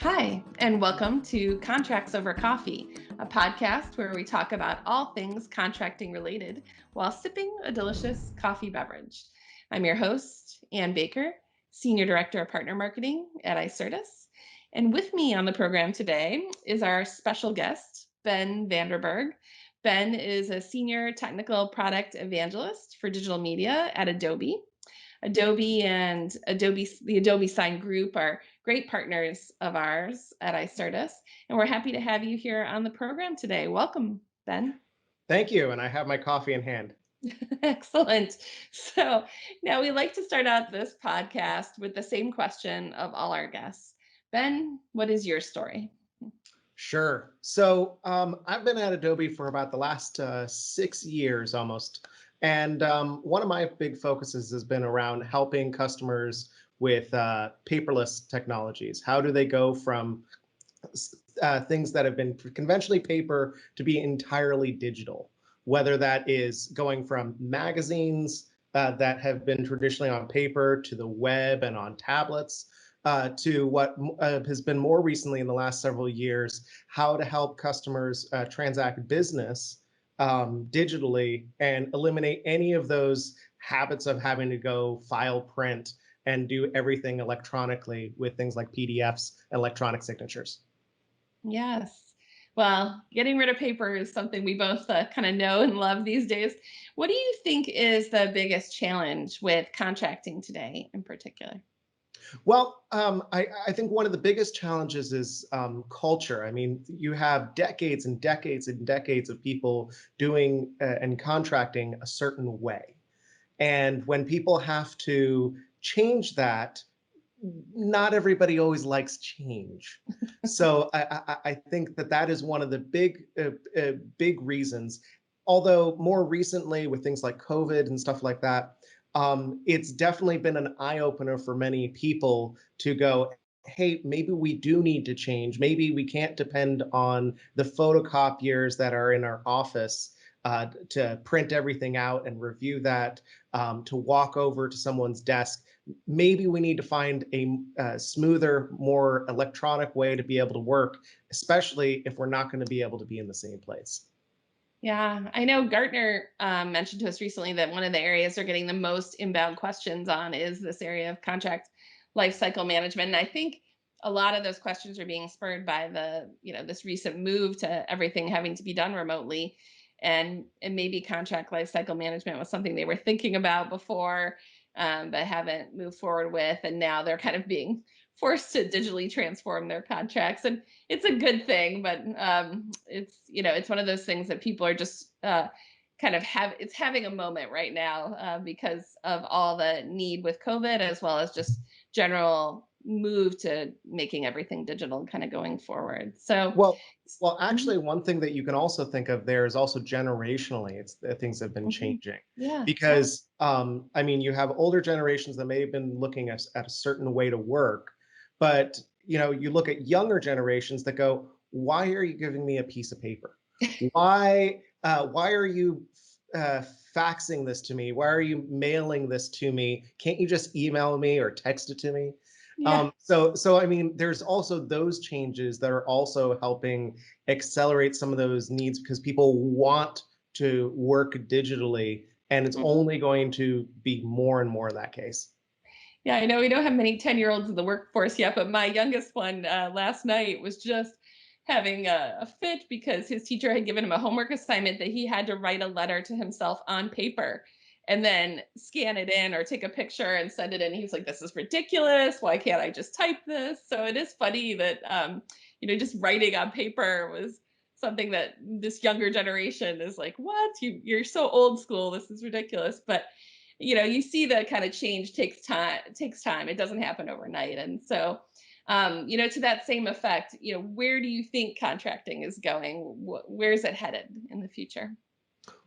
Hi, and welcome to Contracts Over Coffee, a podcast where we talk about all things contracting related while sipping a delicious coffee beverage. I'm your host, Ann Baker, Senior Director of Partner Marketing at Icertis. And with me on the program today is our special guest, Ben Vanderberg. Ben is a Senior Technical Product Evangelist for digital media at Adobe. Adobe and the Adobe Sign Group are great partners of ours at Icertis, and we're happy to have you here on the program today. Welcome, Ben. Thank you, and I have my coffee in hand. Excellent. So now we like to start out this podcast with the same question of all our guests. Ben, what is your story? Sure. So I've been at Adobe for about the last 6 years almost. And one of my big focuses has been around helping customers with paperless technologies. How do they go from things that have been conventionally paper to be entirely digital? Whether that is going from magazines that have been traditionally on paper to the web and on tablets, to what has been more recently in the last several years, how to help customers transact business digitally and eliminate any of those habits of having to go file print and do everything electronically with things like PDFs and electronic signatures. Yes. Well, getting rid of paper is something we both kind of know and love these days. What do you think is the biggest challenge with contracting today in particular? Well, I think one of the biggest challenges is culture. I mean, you have decades and decades and decades of people doing and contracting a certain way. And when people have to change that, not everybody always likes change. So I think that that is one of the big reasons. Although more recently with things like COVID and stuff like that, it's definitely been an eye opener for many people to go, hey, maybe we do need to change. Maybe we can't depend on the photocopiers that are in our office to print everything out and review that, to walk over to someone's desk. Maybe we need to find a smoother, more electronic way to be able to work, especially if we're not going to be able to be in the same place. Yeah, I know Gartner mentioned to us recently that one of the areas they're getting the most inbound questions on is this area of contract lifecycle management. And I think a lot of those questions are being spurred by this recent move to everything having to be done remotely. And maybe contract lifecycle management was something they were thinking about before, but haven't moved forward with. And now they're kind of being forced to digitally transform their contracts. And it's a good thing, but it's one of those things that people are just kind of it's having a moment right now because of all the need with COVID, as well as just general move to making everything digital kind of going forward. So Well, well, mhm, actually, one thing that you can also think of there is also generationally, it's things have been mhm. changing Yeah, yeah. because I mean, you have older generations that may have been looking at a certain way to work, but you look at younger generations that go, "Why are you giving me a piece of paper? Why are you faxing this to me? Why are you mailing this to me? Can't you just email me or text it to me?" Yeah. So I mean, there's also those changes that are also helping accelerate some of those needs because people want to work digitally, and it's Mhm. only going to be more and more in that case. Yeah, I know we don't have many 10-year-olds in the workforce yet, but my youngest one last night was just having a fit because his teacher had given him a homework assignment that he had to write a letter to himself on paper and then scan it in or take a picture and send it in. He's like, this is ridiculous. Why can't I just type this? So it is funny that, just writing on paper was something that this younger generation is like, what? You're so old school. This is ridiculous. But you see the kind of change takes time. It doesn't happen overnight. And so to that same effect, where do you think contracting is going? Where is it headed in the future?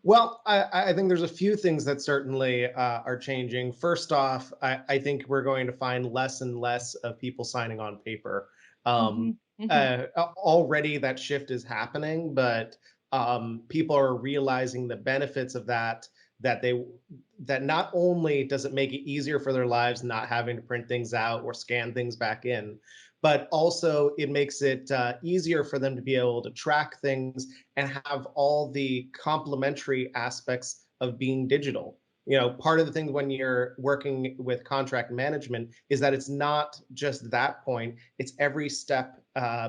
Well, I think there's a few things that certainly are changing. First off, I think we're going to find less and less of people signing on paper. Hmm. Um, Hmm. Already that shift is happening, but people are realizing the benefits of that. that they that not only does it make it easier for their lives not having to print things out or scan things back in, but also it makes it easier for them to be able to track things and have all the complementary aspects of being digital. Part of the thing when you're working with contract management is that it's not just that point, it's every step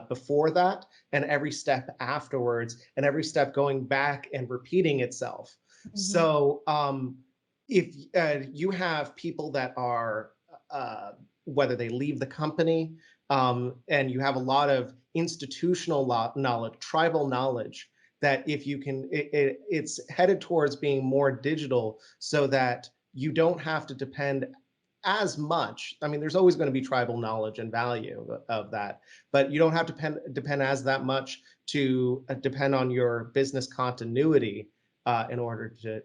before that and every step afterwards and every step going back and repeating itself. Mhm. So if you have people that are, uh, whether they leave the company, and you have a lot of institutional knowledge, tribal knowledge, that if you can, it's headed towards being more digital so that you don't have to depend as much. I mean, there's always going to be tribal knowledge and value of that, but you don't have to depend as that much to depend on your business continuity in order to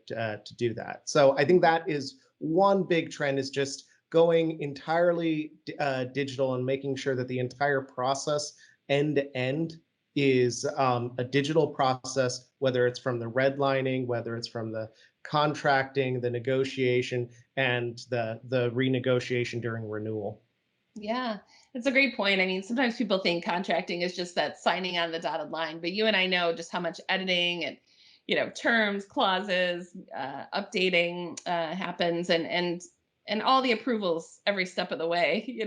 do that. So I think that is one big trend, is just going entirely digital and making sure that the entire process end to end is a digital process, whether it's from the redlining, whether it's from the contracting, the negotiation, and the renegotiation during renewal. Yeah, it's a great point. I mean, sometimes people think contracting is just that signing on the dotted line, but you and I know just how much editing and terms, clauses, updating happens, and all the approvals every step of the way.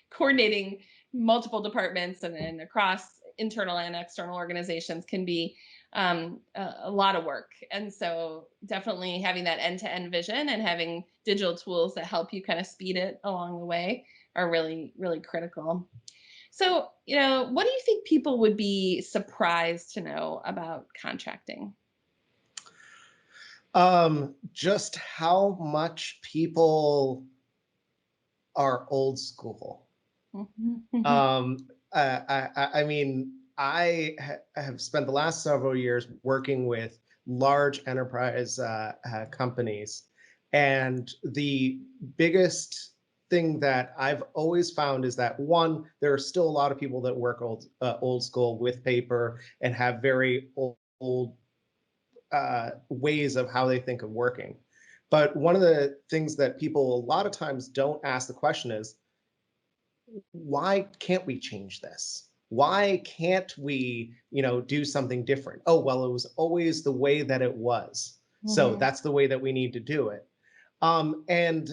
Coordinating multiple departments and across internal and external organizations can be a lot of work. And so, definitely having that end-to-end vision and having digital tools that help you kind of speed it along the way are really, really critical. So, what do you think people would be surprised to know about contracting? Just how much people are old school. Mhm. Um, I mean, have spent the last several years working with large enterprise companies, and the biggest thing that I've always found is that, one, there are still a lot of people that work old school with paper and have very old ways of how they think of working. But one of the things that people a lot of times don't ask the question is, why can't we change this? Why can't we, do something different? Oh, well, it was always the way that it was. So Mhm. that's the way that we need to do it. And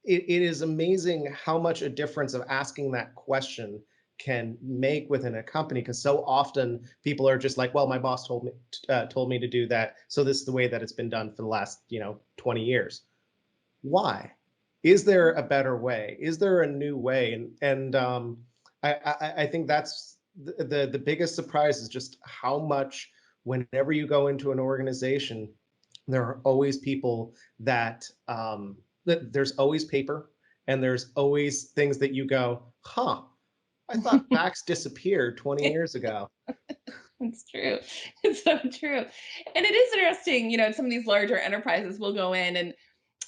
it is amazing how much a difference of asking that question can make within a company, because so often people are just like, well, my boss told me to do that, so this is the way that it's been done for the last 20 years. Why? Is there a better way? Is there a new way? And I think that's the biggest surprise, is just how much, whenever you go into an organization, there are always people that there's always paper, and there's always things that you go, huh, I thought fax disappeared 20 years ago. It's true. It's so true. And it is interesting, some of these larger enterprises will go in and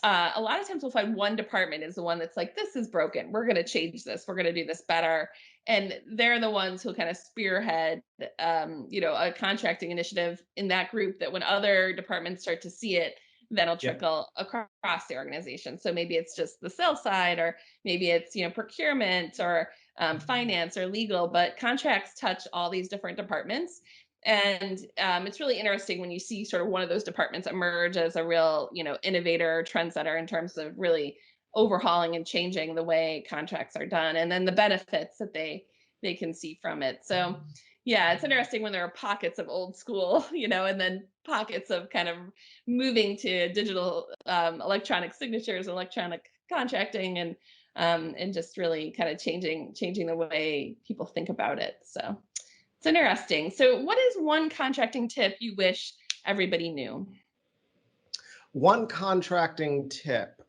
a lot of times we'll find one department is the one that's like, this is broken. We're going to change this. We're going to do this better. And they're the ones who kind of spearhead, a contracting initiative in that group, that when other departments start to see it, then it'll Yep. trickle across the organization. So maybe it's just the sales side, or maybe it's, procurement, or finance, or legal, but contracts touch all these different departments. And it's really interesting when you see sort of one of those departments emerge as a real, innovator, trendsetter in terms of really overhauling and changing the way contracts are done, and then the benefits that they can see from it. So yeah, it's interesting when there are pockets of old school, and then pockets of kind of moving to digital, electronic signatures, electronic contracting, and just really kind of changing the way people think about it. So it's interesting. So, what is one contracting tip you wish everybody knew? One contracting tip.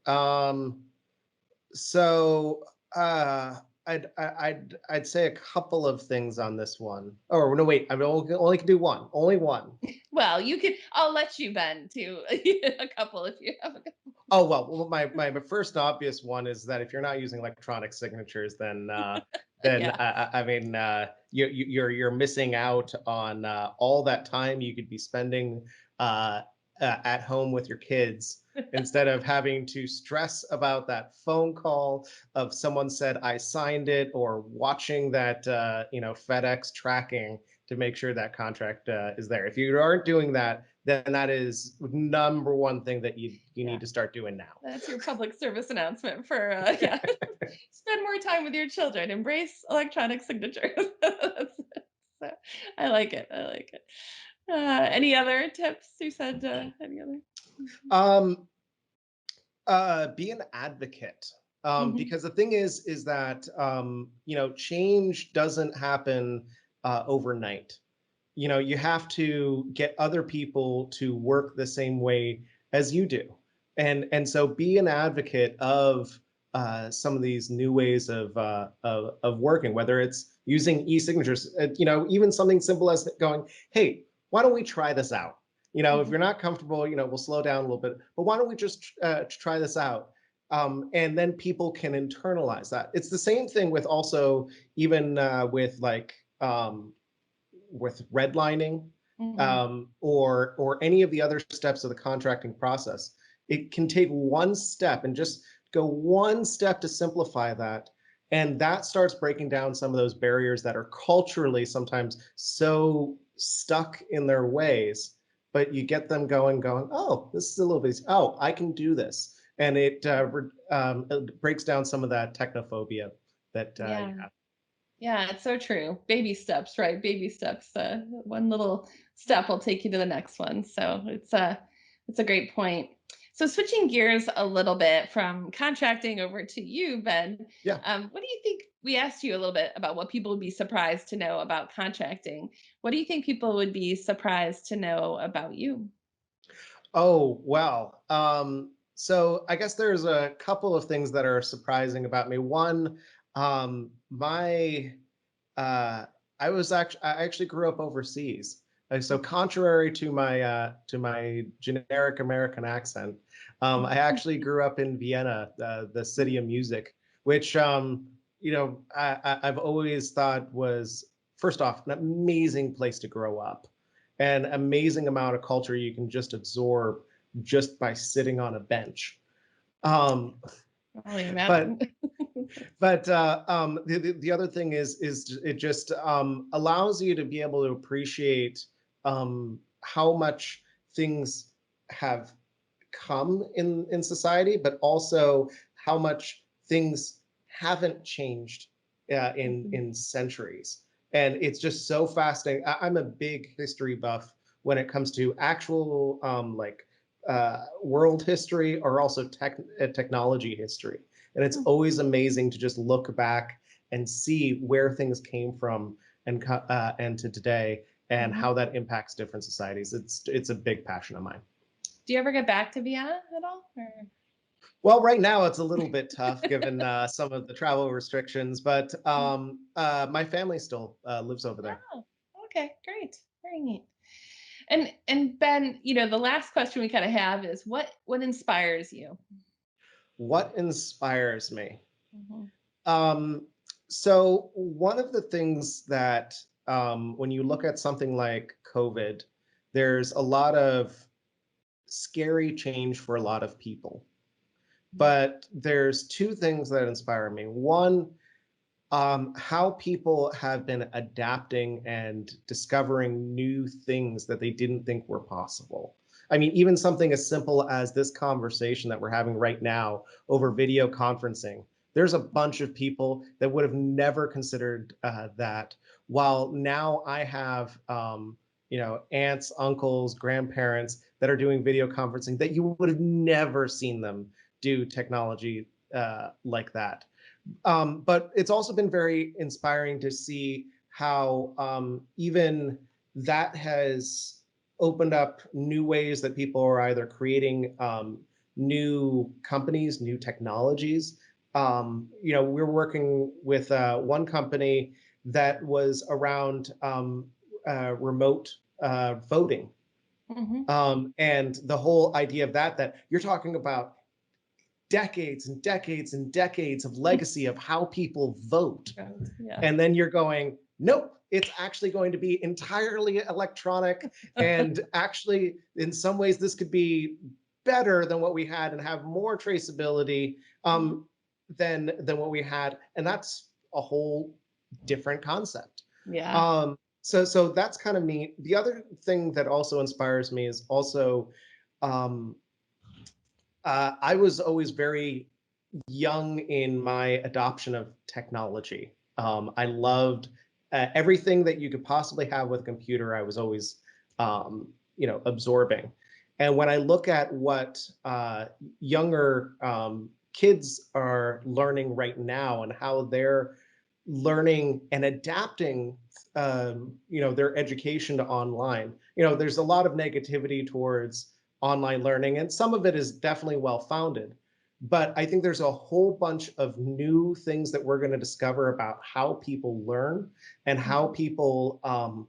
So I'd say a couple of things on this one. Oh no, wait, I only can do one. Only one. Well, you could. I'll let you bend to a couple if you have a couple. Oh well, my first obvious one is that if you're not using electronic signatures, then Yeah. I mean, you're missing out on all that time you could be spending uh, at home with your kids instead of having to stress about that phone call of someone said I signed it, or watching that FedEx tracking to make sure that contract is there. If you aren't doing that, then that is number one thing that you Yeah. need to start doing now. That's your public service announcement for yeah. Spend more time with your children. Embrace electronic signatures. So, I like it. I like it. Any other tips? You said any other? um, be an advocate, Mhm. because the thing is that change doesn't happen overnight. You have to get other people to work the same way as you do, and so be an advocate of some of these new ways of working, whether it's using e-signatures, even something simple as going, hey, why don't we try this out? If Mhm. you're not comfortable, we'll slow down a little bit, but why don't we just try this out? And then people can internalize that. It's the same thing with also even with like with redlining, Mhm. or any of the other steps of the contracting process. It can take one step and just go one step to simplify that. And that starts breaking down some of those barriers that are culturally sometimes so stuck in their ways. But you get them going, oh, this is a little bit, oh, I can do this. And it breaks down some of that technophobia that you Yeah. have. Yeah, it's so true. Baby steps, right? Baby steps. One little step will take you to the next one. So it's a great point. So switching gears a little bit from contracting over to you, Ben, Yeah. what do you think? We asked you a little bit about what people would be surprised to know about contracting. What do you think people would be surprised to know about you? Oh, well. So I guess there's a couple of things that are surprising about me. One, my uh, I actually grew up overseas. So contrary to my generic American accent, I actually grew up in Vienna, the city of music, which I've always thought was, first off, an amazing place to grow up, an amazing amount of culture you can just absorb just by sitting on a bench. Um, Only but imagine. the other thing is it just allows you to be able to appreciate how much things have come in society, but also how much things haven't changed Mhm. in centuries. And it's just so fascinating. I'm a big history buff when it comes to actual world history, or also technology history. And it's always amazing to just look back and see where things came from, and to today, and Mhm. how that impacts different societies. It's a big passion of mine. Do you ever get back to Vienna at all? Or? Well, right now it's a little bit tough given some of the travel restrictions, but my family still lives over there. Oh, okay, great. Very neat. And Ben, the last question we kind of have is what inspires you? What inspires me? Mhm. Um, so one of the things that when you look at something like COVID, there's a lot of scary change for a lot of people. But there's two things that inspire me. One, how people have been adapting and discovering new things that they didn't think were possible. I mean, even something as simple as this conversation that we're having right now over video conferencing. There's a bunch of people that would have never considered that. While now I have, aunts, uncles, grandparents that are doing video conferencing that you would have never seen them do technology like that. But it's also been very inspiring to see how even that has opened up new ways that people are either creating new companies, new technologies. We're working with one company that was around remote voting. Mhm. And the whole idea of that you're talking about decades and decades and decades of legacy of how people vote. Right. Yeah. And then you're going, Nope, it's actually going to be entirely electronic. And actually, in some ways, this could be better than what we had and have more traceability Mhm. than what we had. And that's a whole different concept. Yeah. So that's kind of neat. The other thing that also inspires me is also um, I was always very young in my adoption of technology. I loved everything that you could possibly have with a computer. I was always, absorbing. And when I look at what younger kids are learning right now and how they're learning and adapting, their education to online, there's a lot of negativity towards online learning, and some of it is definitely well founded. But I think there's a whole bunch of new things that we're going to discover about how people learn and how Mhm. people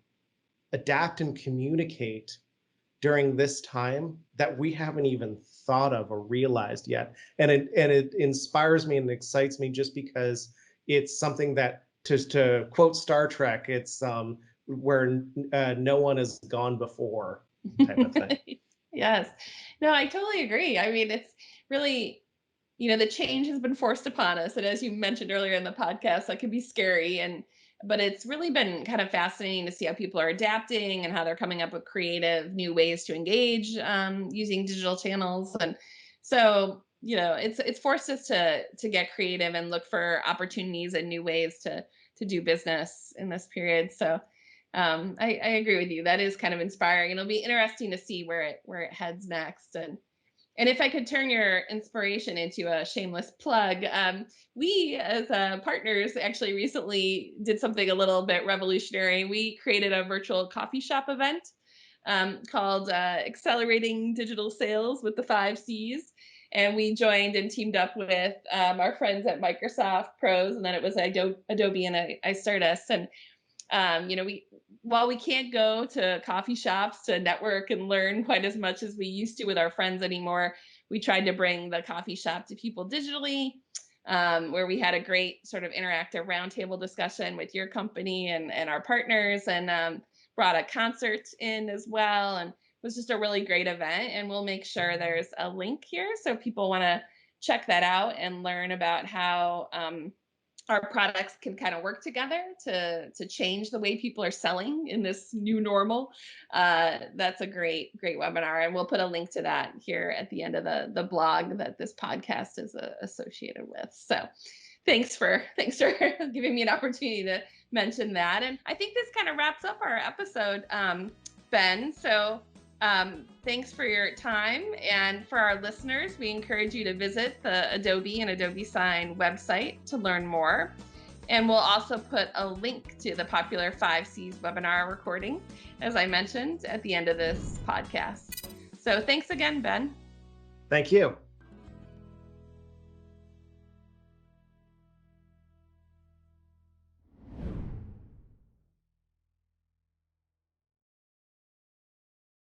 adapt and communicate during this time that we haven't even thought of or realized yet. And it inspires me and excites me just because it's something that, to quote Star Trek, it's where no one has gone before, type of thing. Yes. No, I totally agree. I mean, it's really, the change has been forced upon us. And as you mentioned earlier in the podcast, that can be scary. But it's really been kind of fascinating to see how people are adapting and how they're coming up with creative new ways to engage using digital channels. And so, it's forced us to get creative and look for opportunities and new ways to do business in this period. So I agree with you. That is kind of inspiring. It'll be interesting to see where it heads next. And if I could turn your inspiration into a shameless plug, we as partners actually recently did something a little bit revolutionary. We created a virtual coffee shop event called Accelerating Digital Sales with the 5 Cs. And we joined and teamed up with our friends at Microsoft Pros, and then it was Adobe and Icertis. And we while we can't go to coffee shops to network and learn quite as much as we used to with our friends anymore, we tried to bring the coffee shop to people digitally, where we had a great sort of interactive roundtable discussion with your company and our partners, and brought a concert in as well. And it was just a really great event. And we'll make sure there's a link here so people want to check that out and learn about how our products can kind of work together to change the way people are selling in this new normal. That's a great webinar, and we'll put a link to that here at the end of the blog that this podcast is associated with. So thanks for giving me an opportunity to mention that. And I think this kind of wraps up our episode, Ben. So thanks for your time. And for our listeners, we encourage you to visit the Adobe and Adobe Sign website to learn more. And we'll also put a link to the popular 5Cs webinar recording, as I mentioned, at the end of this podcast. So thanks again, Ben. Thank you.